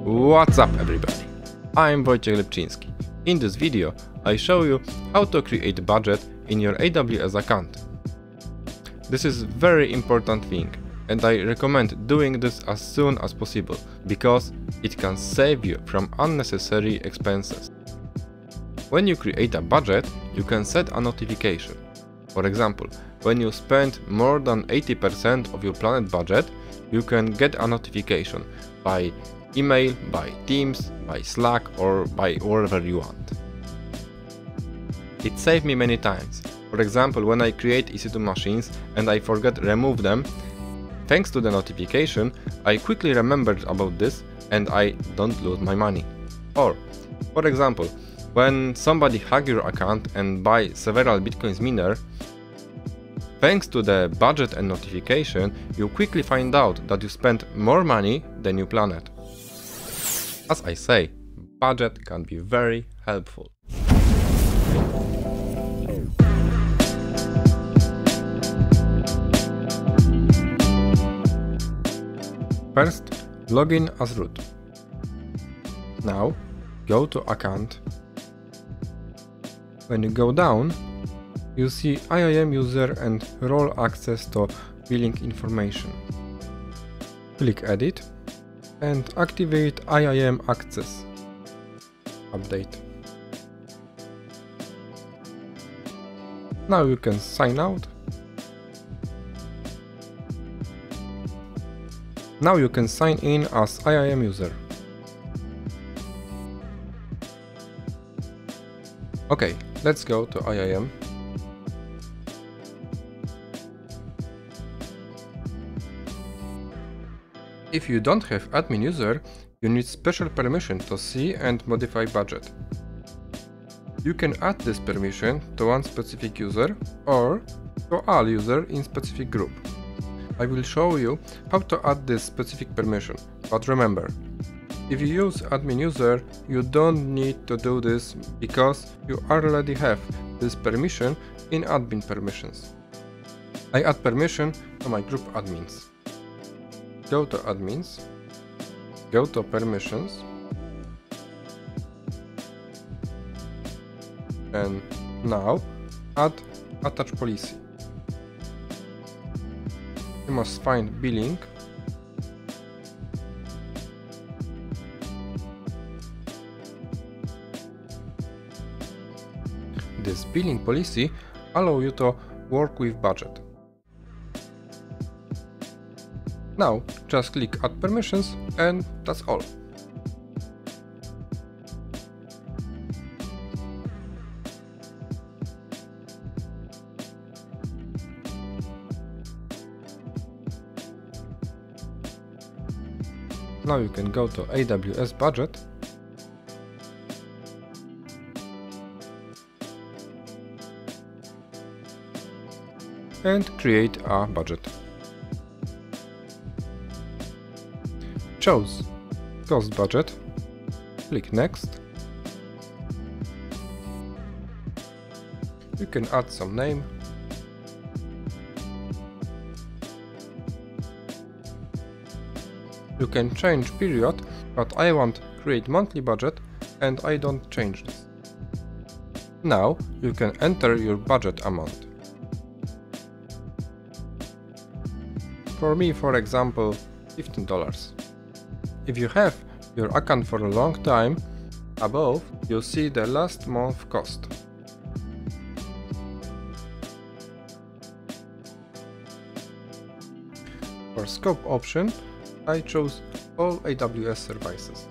What's up everybody? I'm Lepczynski. In this video I show you how to create a budget in your AWS account. This is very important thing and I recommend doing this as soon as possible because it can save you from unnecessary expenses. When you create a budget, you can set a notification. For example, when you spend more than 80% of your planned budget, you can get a notification by email, by Teams, by Slack or by wherever you want. It saved me many times. For example, when I create EC2 machines and I forget to remove them, thanks to the notification, I quickly remembered about this and I don't lose my money. Or, for example, when somebody hack your account and buy several Bitcoins miner, thanks to the budget and notification, you quickly find out that you spent more money than you planned. As I say, budget can be very helpful. First, login as root. Now, go to account. When you go down, you see IAM user and role access to billing information. Click edit and activate IAM access. Update. Now you can sign out. Now you can sign in as IAM user. Okay, let's go to IAM. If you don't have admin user, you need special permission to see and modify budget. You can add this permission to one specific user or to all users in specific group. I will show you how to add this specific permission, but remember, if you use admin user, you don't need to do this because you already have this permission in admin permissions. I add permission to my group admins. Go to admins, go to permissions, and now add attach policy. You must find billing, this billing policy allows you to work with budget. Now just click add permissions and that's all. Now you can go to AWS budget and create a budget. Choose cost budget, click next. You can add some name. You can change period, but I want create monthly budget and I don't change this. Now you can enter your budget amount. For me, for example, $15. If you have your account for a long time, above you see the last month cost. For scope option, I chose all AWS services.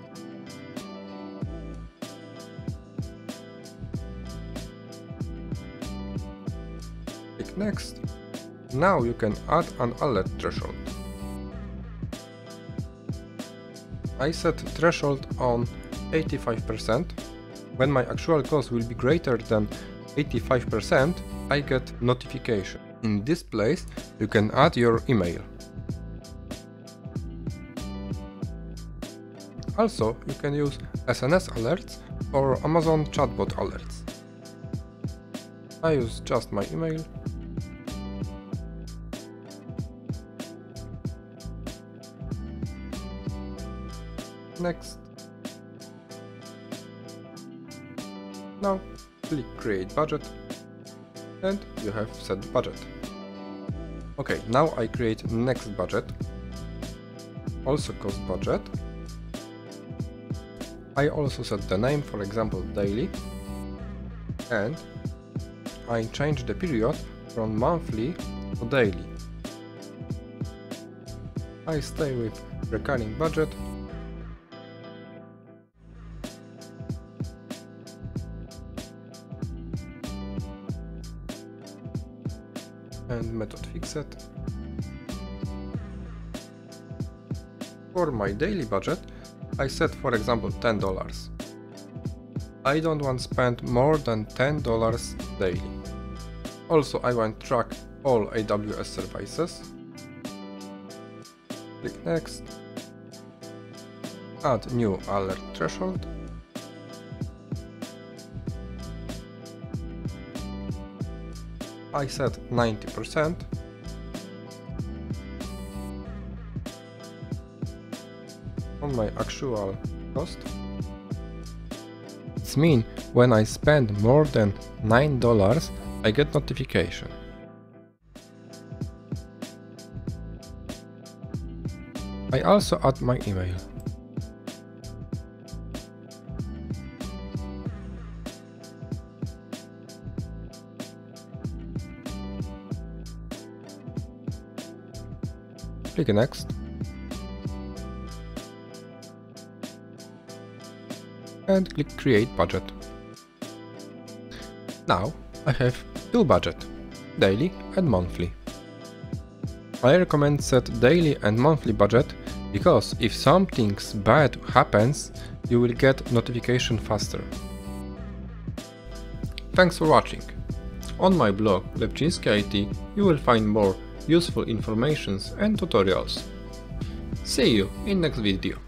Click next. Now you can add an alert threshold. I set threshold on 85%. When my actual cost will be greater than 85%, I get notification. In this place, you can add your email. Also, you can use SNS alerts or Amazon chatbot alerts. I use just my email. Next. Now click create budget and you have set the budget. Okay, now I create next budget, also cost budget. I also set the name, for example daily, and I change the period from monthly to daily. I stay with recurring budget and method fixed. For my daily budget, I set for example $10. I don't want to spend more than $10 daily. Also, I want to track all AWS services. Click next. Add new alert threshold. I set 90%. On my actual cost. This means when I spend more than $9, I get notification. I also add my email. Click next. And click create budget. Now I have two budgets, daily and monthly. I recommend set daily and monthly budget because if something bad happens, you will get notification faster. Thanks for watching. On my blog lepczynski.it you will find more useful informations and tutorials. See you in next video.